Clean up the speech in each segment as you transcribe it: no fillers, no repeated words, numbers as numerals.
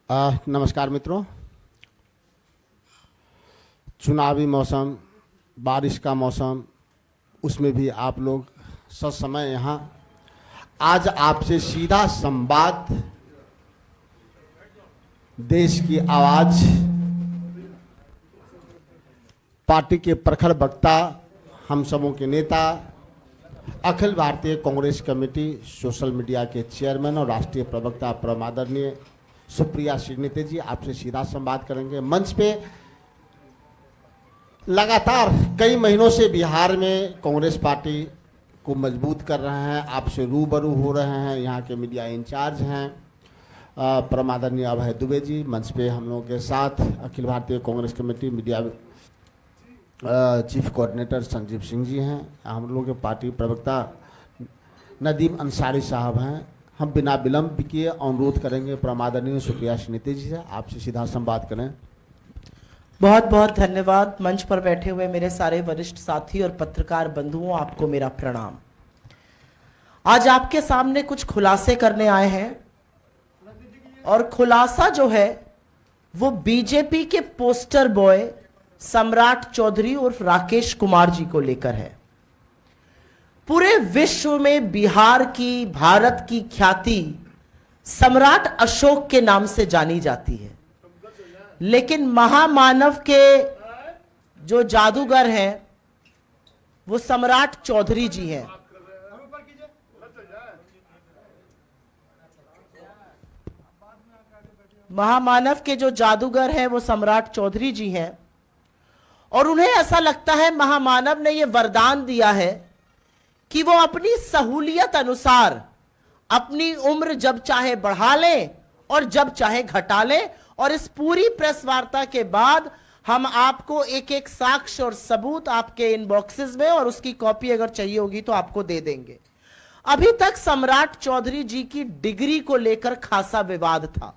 नमस्कार मित्रों। चुनावी मौसम, बारिश का मौसम, उसमें भी आप लोग ससमय यहाँ आज आपसे सीधा संवाद, देश की आवाज, पार्टी के प्रखर वक्ता, हम सबों के नेता, अखिल Bharatiya Congress committee social media के चेयरमैन और राष्ट्रीय प्रवक्ता परमादरणीय सुप्रिया श्रीनिधि जी आपसे सीधा संवाद करेंगे। मंच पे लगातार कई महीनों से बिहार में कांग्रेस पार्टी को मजबूत कर रहे हैं, आपसे रूबरू हो रहे हैं। यहाँ के मीडिया इंचार्ज हैं परमादरणीय अभय दुबे जी, मंच पे हम लोगों के साथ Akhil Bharatiya Congress committee media chief coordinator Sanjeev Singh ji हैं, हम लोगों के पार्टी प्रवक्ता नदीम अंसारी साहब हैं। हम बिना विलंब किए अनुरोध करेंगे परमादरणीय सुप्रिया श्रीनिधि जी से आपसे सीधा संवाद करें। बहुत बहुत धन्यवाद। मंच पर बैठे हुए मेरे सारे वरिष्ठ साथी और पत्रकार बंधुओं, आपको मेरा प्रणाम। आज आपके सामने कुछ खुलासे करने आए हैं और खुलासा जो है वो बीजेपी के पोस्टर बॉय सम्राट चौधरी उर्फ राकेश कुमार जी को लेकर है। पूरे विश्व में बिहार की, भारत की ख्याति सम्राट अशोक के नाम से जानी जाती है, लेकिन महामानव के जो जादूगर हैं वो सम्राट चौधरी जी हैं। महामानव के जो जादूगर हैं वो सम्राट चौधरी जी हैं और उन्हें ऐसा लगता है महामानव ने ये वरदान दिया है कि वो अपनी सहूलियत अनुसार अपनी उम्र जब चाहे बढ़ा लें और जब चाहे घटा लें। और इस पूरी प्रेस वार्ता के बाद हम आपको एक एक साक्ष्य और सबूत आपके इनबॉक्सेस में और उसकी कॉपी अगर चाहिए होगी तो आपको दे देंगे। अभी तक सम्राट चौधरी जी की डिग्री को लेकर खासा विवाद था,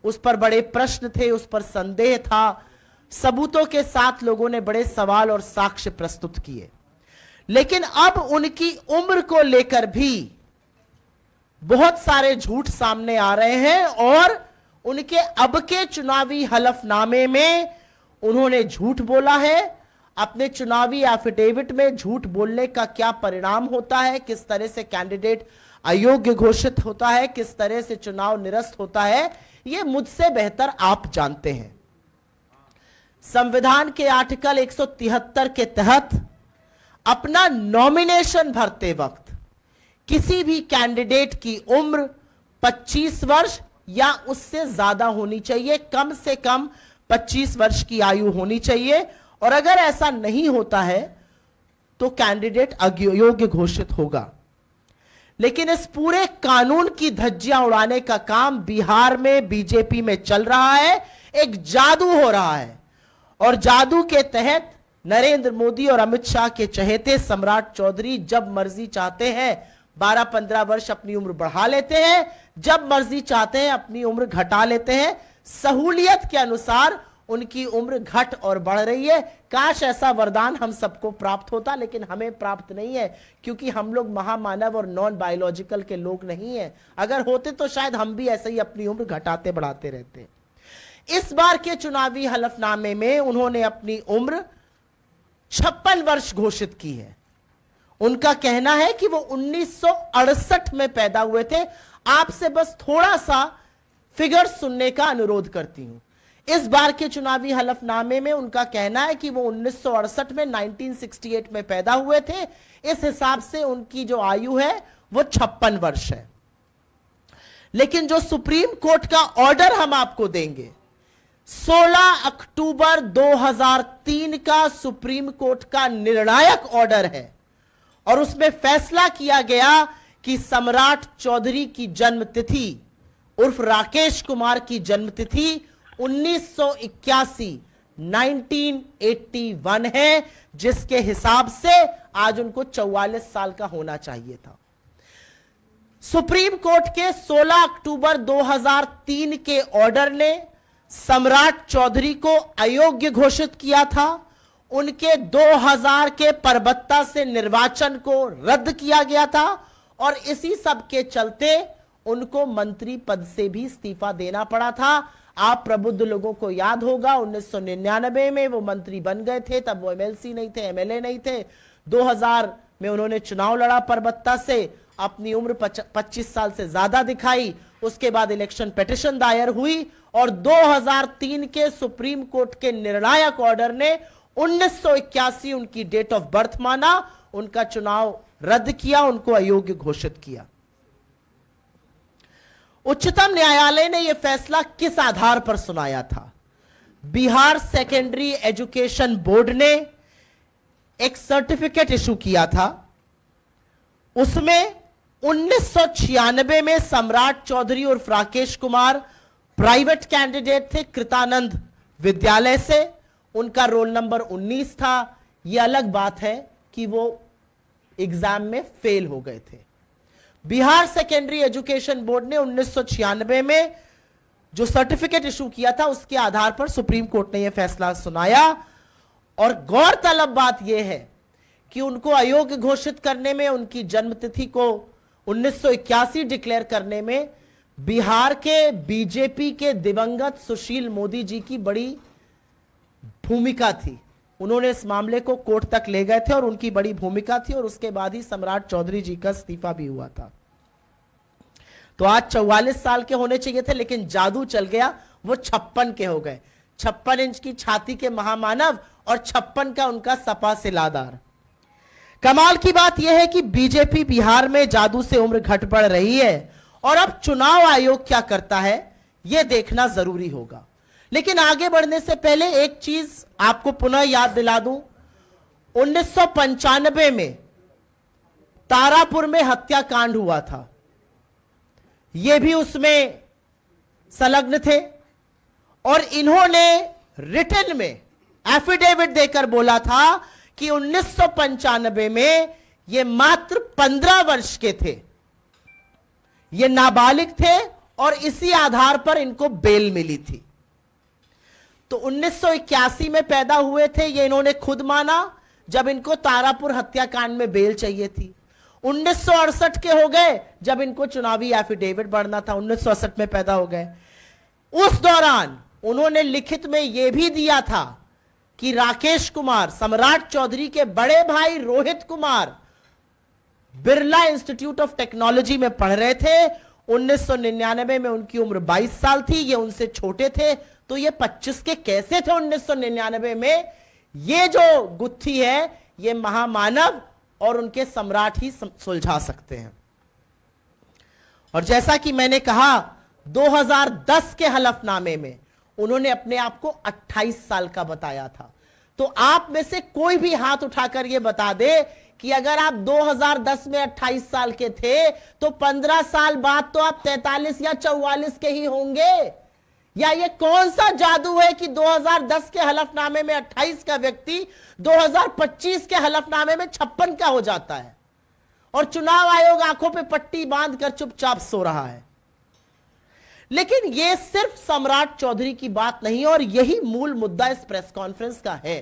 उस पर बड़े प्रश्न थे, उस पर संदेह था, सबूतों के साथ लोगों ने बड़े सवाल और साक्ष्य प्रस्तुत किए। लेकिन अब उनकी उम्र को लेकर भी बहुत सारे झूठ सामने आ रहे हैं और उनके अब के चुनावी हलफनामे में उन्होंने झूठ बोला है। अपने चुनावी एफिडेविट में झूठ बोलने का क्या परिणाम होता है, किस तरह से कैंडिडेट अयोग्य घोषित होता है, किस तरह से चुनाव निरस्त होता है, यह मुझसे बेहतर आप जानते हैं। संविधान के आर्टिकल 173 के तहत अपना नॉमिनेशन भरते वक्त किसी भी कैंडिडेट की उम्र 25 वर्ष या उससे ज्यादा होनी चाहिए, कम से कम 25 वर्ष की आयु होनी चाहिए। और अगर ऐसा नहीं होता है तो कैंडिडेट अयोग्य घोषित होगा। लेकिन इस पूरे कानून की धज्जियां उड़ाने का काम बिहार में बीजेपी में चल रहा है, एक जादू हो रहा है और जादू के तहत नरेंद्र मोदी और अमित शाह के चहेते सम्राट चौधरी जब मर्जी चाहते हैं 12-15 वर्ष अपनी उम्र बढ़ा लेते हैं, जब मर्जी चाहते हैं अपनी उम्र घटा लेते हैं। सहूलियत के अनुसार उनकी उम्र घट और बढ़ रही है। काश ऐसा वरदान हम सबको प्राप्त होता, लेकिन हमें प्राप्त नहीं है क्योंकि हम लोग महामानव और नॉन बायोलॉजिकल के लोग नहीं हैं। अगर होते तो शायद हम भी ऐसे ही अपनी उम्र घटाते बढ़ाते रहते। इस बार के चुनावी हलफनामे में उन्होंने अपनी उम्र 56 वर्ष घोषित की है। उनका कहना है कि वो 1968 में पैदा हुए थे। आपसे बस थोड़ा सा फिगर सुनने का अनुरोध करती हूं। इस बार के चुनावी हलफनामे में उनका कहना है कि वो 1968 में 1968 में पैदा हुए थे। इस हिसाब से उनकी जो आयु है वो 56 वर्ष है। लेकिन जो सुप्रीम कोर्ट का ऑर्डर हम आपको देंगे, 16 अक्टूबर 2003 का सुप्रीम कोर्ट का निर्णायक ऑर्डर है और उसमें फैसला किया गया कि सम्राट चौधरी की जन्मतिथि उर्फ राकेश कुमार की जन्मतिथि 1981 है, जिसके हिसाब से आज उनको 44 साल का होना चाहिए था। सुप्रीम कोर्ट के 16 अक्टूबर 2003 के ऑर्डर ने सम्राट चौधरी को अयोग्य घोषित किया था। उनके 2000 के परबत्ता से निर्वाचन को रद्द किया गया था और इसी सब के चलते उनको मंत्री पद से भी इस्तीफा देना पड़ा था। आप प्रबुद्ध लोगों को याद होगा 1999 में वो मंत्री बन गए थे, तब वो एमएलसी नहीं थे, एमएलए नहीं थे। 2000 में उन्होंने चुनाव लड़ा परबत्ता से, अपनी उम्र 25 साल से ज्यादा दिखाई। उसके बाद इलेक्शन पिटीशन दायर हुई और 2003 के सुप्रीम कोर्ट के निर्णायक ऑर्डर ने 1981 उनकी डेट ऑफ बर्थ माना, उनका चुनाव रद्द किया, उनको अयोग्य घोषित किया। उच्चतम न्यायालय ने यह फैसला किस आधार पर सुनाया था? बिहार सेकेंडरी एजुकेशन बोर्ड ने एक सर्टिफिकेट इशू किया था, उसमें 1996 में सम्राट चौधरी और राकेश कुमार प्राइवेट कैंडिडेट थे कृतानंद विद्यालय से, उनका रोल नंबर 19 था। यह अलग बात है कि वो एग्जाम में फेल हो गए थे। बिहार सेकेंडरी एजुकेशन बोर्ड ने 1996 में जो सर्टिफिकेट इशू किया था उसके आधार पर सुप्रीम कोर्ट ने यह फैसला सुनाया। और गौरतलब बात यह है कि उनको अयोग्य घोषित करने में, उनकी जन्मतिथि को 1981 डिक्लेयर करने में बिहार के बीजेपी के दिवंगत सुशील मोदी जी की बड़ी भूमिका थी। उन्होंने इस मामले को कोर्ट तक ले गए थे और उनकी बड़ी भूमिका थी, और उसके बाद ही सम्राट चौधरी जी का इस्तीफा भी हुआ था। तो आज 44 साल के होने चाहिए थे, लेकिन जादू चल गया, वो 56 के हो गए। 56 इंच की छाती के महामानव और 56 का उनका सपा सिलादार। कमाल की बात यह है कि बीजेपी बिहार में जादू से उम्र घट बढ़ रही है, और अब चुनाव आयोग क्या करता है यह देखना जरूरी होगा। लेकिन आगे बढ़ने से पहले एक चीज आपको पुनः याद दिला दूं, 1995 में तारापुर में हत्याकांड हुआ था, ये भी उसमें संलग्न थे, और इन्होंने रिटन में एफिडेविट देकर बोला था कि 1995 में ये मात्र 15 वर्ष के थे, ये नाबालिग थे, और इसी आधार पर इनको बेल मिली थी। तो 1981 में पैदा हुए थे, ये इन्होंने खुद माना, जब इनको तारापुर हत्याकांड में बेल चाहिए थी। 1968 के हो गए जब इनको चुनावी एफिडेविट बढ़ना था, 1968 में पैदा हो गए। उस दौरान उन्होंने लिखित में यह भी दिया था कि राकेश कुमार सम्राट चौधरी के बड़े भाई Rohit Kumar Birla institute of technology में पढ़ रहे थे। 1999 में उनकी उम्र 22 साल थी, ये उनसे छोटे थे, तो ये 25 के कैसे थे 1999 में? ये जो गुत्थी है ये महामानव और उनके सम्राट ही सुलझा सकते हैं। और जैसा कि मैंने कहा 2010 के हलफनामे में उन्होंने अपने आप को 28 साल का बताया था। तो आप में से कोई भी हाथ उठाकर यह बता दे कि अगर आप 2010 में 28 साल के थे तो 15 साल बाद तो आप 43 या 44 के ही होंगे। या ये कौन सा जादू है कि 2010 के हलफनामे में 28 का व्यक्ति 2025 के हलफनामे में 56 का हो जाता है, और चुनाव आयोग आंखों पे पट्टी बांधकर चुपचाप सो रहा है। लेकिन यह सिर्फ सम्राट चौधरी की बात नहीं, और यही मूल मुद्दा इस प्रेस कॉन्फ्रेंस का है।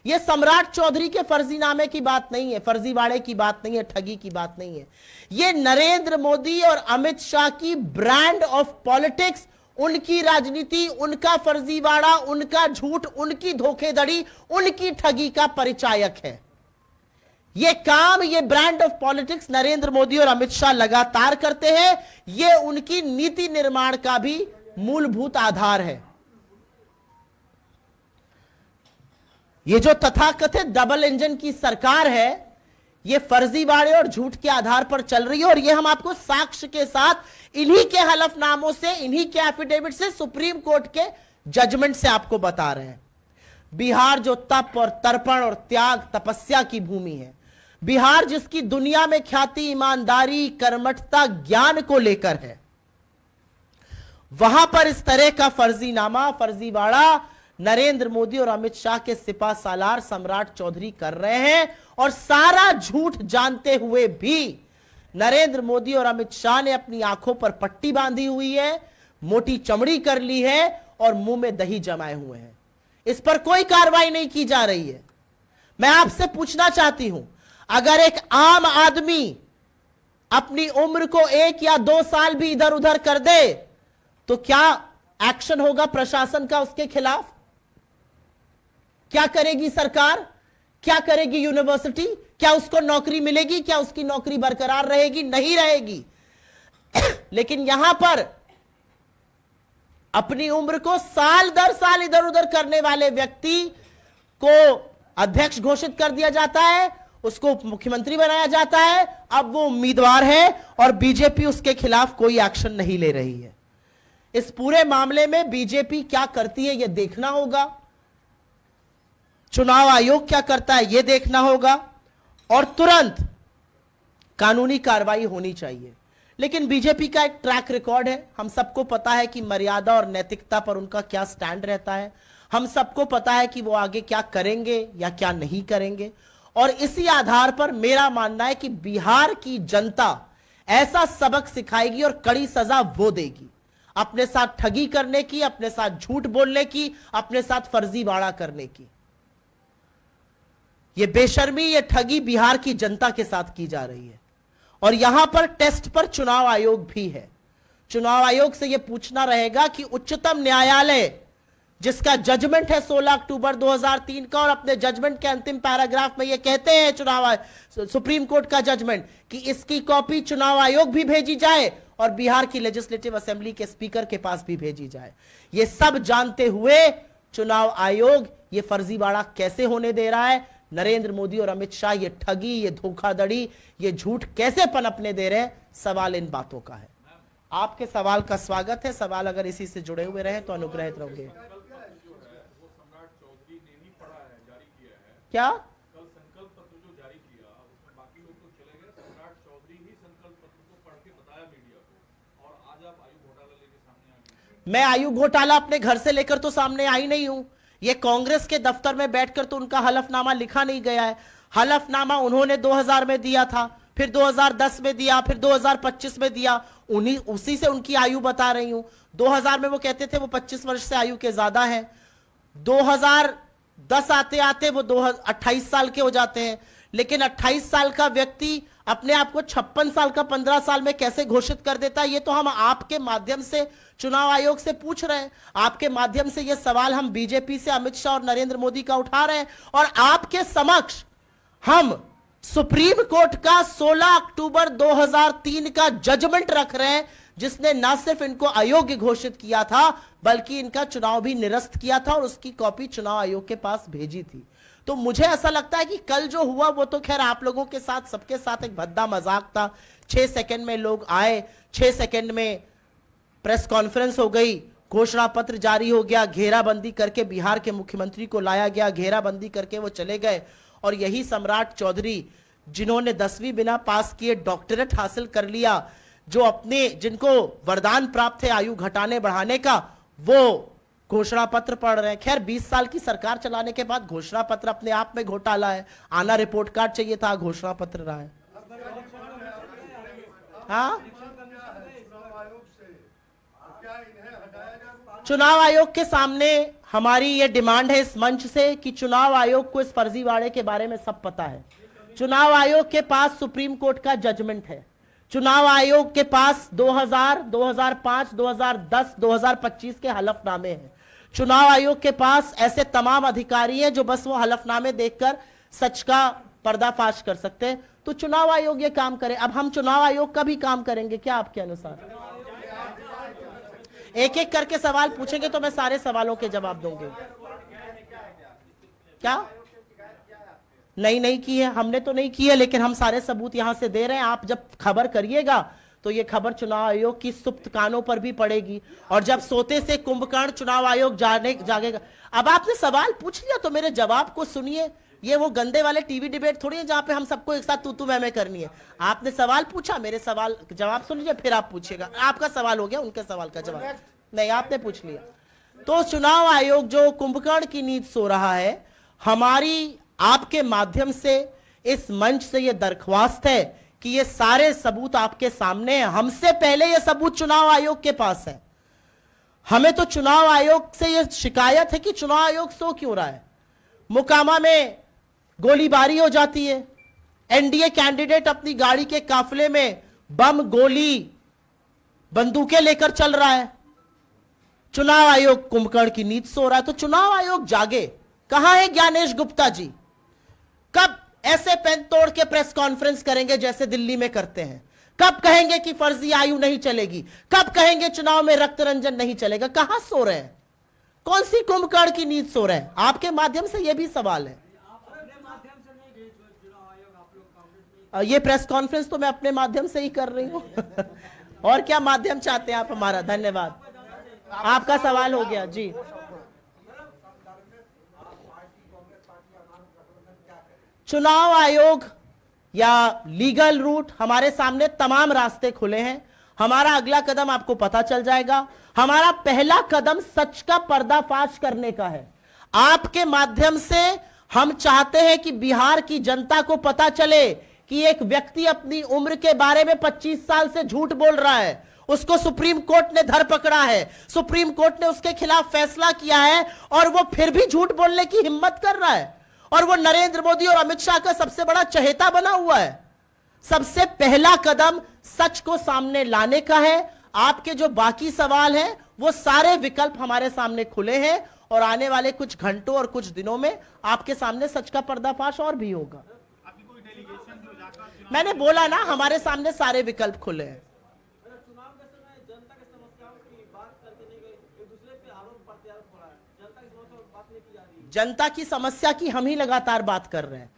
यह सम्राट चौधरी के फर्जीनामे की बात नहीं है, फर्जीवाड़े की बात नहीं है, ठगी की बात नहीं है। यह नरेंद्र मोदी और अमित शाह की ब्रांड ऑफ पॉलिटिक्स, उनकी राजनीति, उनका फर्जीवाड़ा, उनका झूठ, उनकी धोखेधड़ी, उनकी ठगी का परिचायक है। यह काम, यह brand of politics Narendra Modi और अमित शाह लगातार करते हैं। यह उनकी नीति निर्माण का भी मूलभूत आधार है। यह जो तथाकथित डबल इंजन की सरकार है, यह फर्जीवाड़े और झूठ के आधार पर चल रही है, और यह हम आपको साक्ष्य के साथ इन्हीं के हलफनामों से, इन्हीं के एफिडेविट से, सुप्रीम कोर्ट के जजमेंट से आपको बता रहे हैं। बिहार जो तप और तर्पण और त्याग, तपस्या की भूमि है, बिहार जिसकी दुनिया में ख्याति ईमानदारी, कर्मठता, ज्ञान को लेकर है, वहां पर इस तरह का फर्जीनामा, फर्जीवाड़ा नरेंद्र मोदी और अमित शाह के सिपा सालार सम्राट चौधरी कर रहे हैं। और सारा झूठ जानते हुए भी नरेंद्र मोदी और अमित शाह ने अपनी आंखों पर पट्टी बांधी हुई है, मोटी चमड़ी कर ली है, और मुंह में दही जमाए हुए हैं। इस पर कोई कार्रवाई नहीं की जा रही है। मैं आपसे पूछना चाहती हूं, अगर एक आम आदमी अपनी उम्र को 1 या 2 साल भी इधर उधर कर दे तो क्या एक्शन होगा प्रशासन का उसके खिलाफ? क्या करेगी सरकार? क्या करेगी यूनिवर्सिटी? क्या उसको नौकरी मिलेगी? क्या उसकी नौकरी बरकरार रहेगी? नहीं रहेगी। लेकिन यहां पर अपनी उम्र को साल दर साल इधर उधर करने वाले व्यक्ति को अध्यक्ष घोषित कर दिया जाता है, उसको मुख्यमंत्री बनाया जाता है। अब वो उम्मीदवार है और बीजेपी उसके खिलाफ कोई एक्शन नहीं ले रही है। इस पूरे मामले में बीजेपी क्या करती है यह देखना होगा, चुनाव आयोग क्या करता है यह देखना होगा, और तुरंत कानूनी कार्रवाई होनी चाहिए। लेकिन बीजेपी का एक ट्रैक रिकॉर्ड है, हम सबको पता है कि मर्यादा और नैतिकता पर उनका क्या स्टैंड रहता है। हम सबको पता है कि वो आगे क्या करेंगे या क्या नहीं करेंगे। और इसी आधार पर मेरा मानना है कि बिहार की जनता ऐसा सबक सिखाएगी और कड़ी सजा वो देगी, अपने साथ ठगी करने की, अपने साथ झूठ बोलने की, अपने साथ फर्जीवाड़ा करने की। ये बेशर्मी, ये ठगी बिहार की जनता के साथ की जा रही है। और यहां पर टेस्ट पर चुनाव आयोग भी है। चुनाव आयोग से यह पूछना रहेगा कि उच्चतम न्यायालय जिसका जजमेंट है 16 अक्टूबर 2003 का, और अपने जजमेंट के अंतिम पैराग्राफ में यह कहते हैं सुप्रीम कोर्ट का जजमेंट कि इसकी कॉपी चुनाव आयोग भी भेजी जाए और बिहार की लेजिस्लेटिव असेंबली के स्पीकर के पास भी भेजी जाए। यह सब जानते हुए चुनाव आयोग यह फर्जीवाड़ा कैसे होने दे रहा है? नरेंद्र मोदी और अमित शाह ये ठगी, ये धोखाधड़ी, ये झूठ कैसे पनपने दे रहे हैं? सवाल इन बातों का है। आपके सवाल का स्वागत है। सवाल अगर इसी से जुड़े हुए रहे तो अनुग्रहित रहोगे। क्या कल संकल्प पत्र जो जारी किया उसमें बाकी लोग तो चले गए, सम्राट चौधरी ही संकल्प पत्र को पढ़ के बताया मीडिया को, और आज आप आयु घोटाला लेके सामने आ गए। मैं आयु घोटाला अपने घर से लेकर तो सामने आई नहीं हूं। ये कांग्रेस के दफ्तर में बैठकर तो उनका हलफनामा लिखा नहीं गया है। हलफनामा उन्होंने 2000 में दिया था, फिर 2010 में दिया, फिर 2025 में दिया। उसी से उनकी आयु बता रही हूं। 2000 में वो कहते थे वो 25 वर्ष से आयु के ज्यादा हैं। 2010 आते आते वो 28 साल के हो जाते हैं। लेकिन 28 साल का व्यक्ति अपने आप को 56 साल का 15 साल में कैसे घोषित कर देता है? ये तो हम आपके माध्यम से चुनाव आयोग से पूछ रहे हैं। आपके माध्यम से ये सवाल हम बीजेपी से, अमित शाह और नरेंद्र मोदी का उठा रहे हैं। और आपके समक्ष हम सुप्रीम कोर्ट का 16 अक्टूबर 2003 का जजमेंट रख रहे हैं, जिसने न सिर्फ इनको अयोग्य घोषित किया था बल्कि इनका चुनाव भी निरस्त किया था और उसकी कॉपी चुनाव आयोग के पास भेजी थी। तो मुझे ऐसा लगता है कि कल जो हुआ वो तो खैर आप लोगों के साथ, सबके साथ एक भद्दा मजाक था। 6 सेकंड में लोग आए, 6 सेकंड में प्रेस कॉन्फ्रेंस हो गई, घोषणा पत्र जारी हो गया, घेराबंदी करके बिहार के मुख्यमंत्री को लाया गया, घेराबंदी करके वो चले गए। और यही सम्राट चौधरी जिन्होंने 10वीं बिना पास किए डॉक्टरेट हासिल कर लिया, जो अपने जिनको वरदान प्राप्त है आयु घटाने बढ़ाने का, वो घोषणा पत्र पढ़ रहे हैं। खैर 20 साल की सरकार चलाने के बाद घोषणा पत्र अपने आप में घोटाला है। आना रिपोर्ट कार्ड चाहिए था, घोषणा पत्र रहा है। हाँ, चुनाव आयोग के सामने हमारी ये डिमांड है इस मंच से कि चुनाव आयोग को इस फर्जीवाड़े के बारे में सब पता है। चुनाव आयोग के पास सुप्रीम कोर्ट का जजमेंट है। चुनाव आयोग के पास 2000, 2005, 2010, 2025 के हलफनामे हैं। चुनाव आयोग के पास ऐसे तमाम अधिकारी हैं जो बस वो हलफनामे देखकर सच का पर्दाफाश कर सकते हैं। तो चुनाव आयोग ये काम करे। अब हम चुनाव आयोग का भी काम करेंगे क्या आपके अनुसार? एक एक करके सवाल पूछेंगे तो मैं सारे सवालों के जवाब दूंगी। क्या नहीं की है? हमने तो नहीं की है, लेकिन हम सारे सबूत यहां से दे रहे हैं। आप जब खबर करिएगा तो ये खबर चुनाव आयोग की सुप्त कानों पर भी पड़ेगी, और जब सोते से कुंभकर्ण चुनाव आयोग जागेगा। अब आपने सवाल पूछ लिया तो मेरे जवाब को सुनिए। ये वो गंदे वाले टीवी डिबेट थोड़ी है जहां पे हम सबको एक साथ तू मैं करनी है। आपने सवाल पूछा, मेरे सवाल जवाब सुन लीजिए, फिर आप पूछिएगा। आपका सवाल हो गया, उनके सवाल का जवाब नहीं, आपने पूछ लिया। तो चुनाव आयोग जो कुंभकर्ण की नींद सो रहा है, हमारी आपके माध्यम से इस मंच से यह दरख्वास्त है कि ये सारे सबूत आपके सामने हैं। हमसे पहले ये सबूत चुनाव आयोग के पास है। हमें तो चुनाव आयोग से यह शिकायत है कि चुनाव आयोग सो क्यों रहा है। मोकामा में गोलीबारी हो जाती है, एनडीए कैंडिडेट अपनी गाड़ी के काफिले में बम गोली बंदूकें लेकर चल रहा है। चुनाव आयोग कुंभकर्ण की नींद सो रहा है। तो चुनाव आयोग जागे। कहां है ज्ञानेश गुप्ता जी? कब ऐसे पेन तोड़ के प्रेस कॉन्फ्रेंस करेंगे जैसे दिल्ली में करते हैं? कब कहेंगे कि फर्जी आयु नहीं चलेगी? कब कहेंगे चुनाव में रक्त रंजन नहीं चलेगा? कहां सो रहे हैं? कौन सी कुंभकर्ण की नींद सो रहे हैं? आपके माध्यम से यह भी सवाल है। ये प्रेस कॉन्फ्रेंस तो मैं अपने माध्यम से ही कर रही हूं। और क्या माध्यम चाहते हैं आप हमारा? धन्यवाद, आपका सवाल हो गया जी। चुनाव आयोग या लीगल रूट, हमारे सामने तमाम रास्ते खुले हैं। हमारा अगला कदम आपको पता चल जाएगा। हमारा पहला कदम सच का पर्दाफाश करने का है। आपके माध्यम से हम चाहते हैं कि बिहार की जनता को पता चले कि एक व्यक्ति अपनी उम्र के बारे में 25 साल से झूठ बोल रहा है। उसको सुप्रीम कोर्ट ने धर पकड़ा है, सुप्रीम कोर्ट ने उसके खिलाफ फैसला किया है, और वो फिर भी झूठ बोलने की हिम्मत कर रहा है। और वो नरेंद्र मोदी और अमित शाह का सबसे बड़ा चहेता बना हुआ है। सबसे पहला कदम सच को सामने लाने का है। आपके जो बाकी सवाल हैं, वो सारे विकल्प हमारे सामने खुले हैं, और आने वाले कुछ घंटों और कुछ दिनों में आपके सामने सच का पर्दाफाश और भी होगा। मैंने बोला ना, हमारे सामने सारे विकल्प खुले हैं। जनता की समस्या की हम ही लगातार बात कर रहे हैं।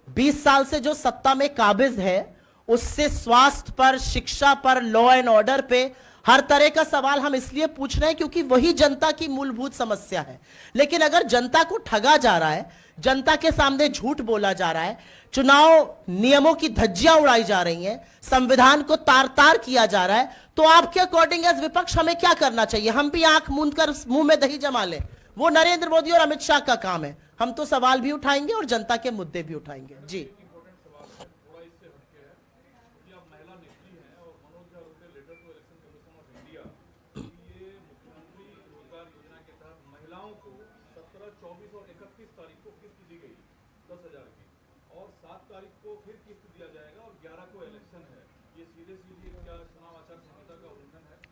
20 साल से जो सत्ता में काबिज है, उससे स्वास्थ्य पर, शिक्षा पर, लॉ एंड ऑर्डर पे हर तरह का सवाल हम इसलिए पूछ रहे हैं क्योंकि वही जनता की मूलभूत समस्या है। लेकिन अगर जनता को ठगा जा रहा है, जनता के सामने झूठ बोला जा रहा है, चुनाव नियमों की धज्जियां उड़ाई जा रही हैं, संविधान को तार तार किया जा रहा है, तो आपके अकॉर्डिंग एज विपक्ष हमें क्या करना चाहिए? हम भी आंख मूंद कर मुंह में दही जमा लें? वो नरेंद्र मोदी और अमित शाह का काम है। हम तो सवाल भी उठाएंगे और जनता के मुद्दे भी उठाएंगे। जी,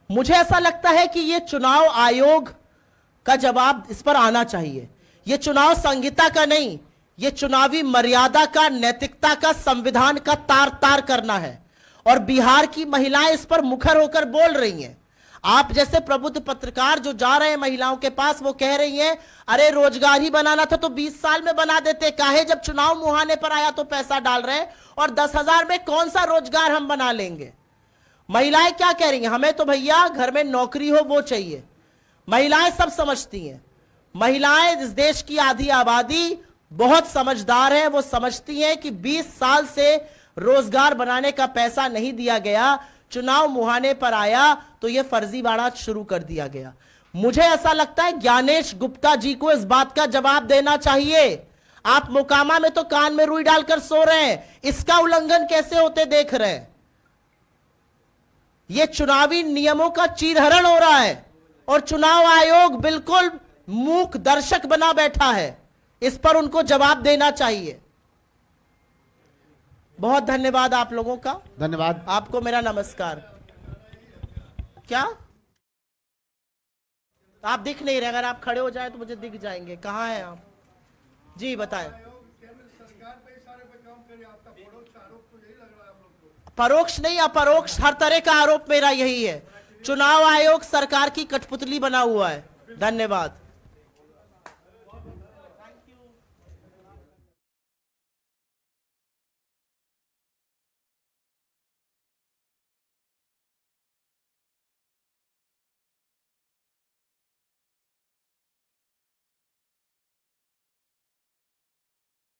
मुझे ऐसा लगता है कि ये चुनाव आयोग का जवाब इस पर आना चाहिए। ये चुनाव संहिता का नहीं, ये चुनावी मर्यादा का, नैतिकता का, संविधान का तार तार करना है। और बिहार की महिलाएं इस पर मुखर होकर बोल रही हैं। आप जैसे प्रबुद्ध पत्रकार जो जा रहे हैं महिलाओं के पास, वो कह रही हैं, अरे रोजगार ही बनाना था तो 20 साल में बना देते, काहे जब चुनाव मुहाने पर आया तो पैसा डाल रहे हैं, और 10,000 में कौन सा रोजगार हम बना लेंगे। महिलाएं क्या कह रही हैं? हमें तो भैया घर में नौकरी हो वो चाहिए। महिलाएं सब समझती हैं। महिलाएं, इस देश की आधी आबादी बहुत समझदार है। वो समझती हैं कि 20 साल से रोजगार बनाने का पैसा नहीं दिया गया, चुनाव मुहाने पर आया तो यह फर्जीवाड़ा शुरू कर दिया गया। मुझे ऐसा लगता है ज्ञानेश गुप्ता जी को इस बात का जवाब देना चाहिए। आप मोकामा में तो कान में रुई डालकर सो रहे हैं, इसका उल्लंघन कैसे होते देख रहे हैं। यह चुनावी नियमों का चीरहरण हो रहा है, और चुनाव आयोग बिल्कुल मूक दर्शक बना बैठा है। इस पर उनको जवाब देना चाहिए। बहुत धन्यवाद आप लोगों का। धन्यवाद। आपको मेरा नमस्कार। क्या आप दिख नहीं रहे? अगर आप खड़े हो जाए तो मुझे दिख जाएंगे। कहाँ हैं आप? जी बताएं। परोक्ष नहीं, अपरोक्ष हर तरह का आरोप मेरा यही है। चुनाव आयोग सरकार की कठपुतली बना हुआ है। धन्यवाद।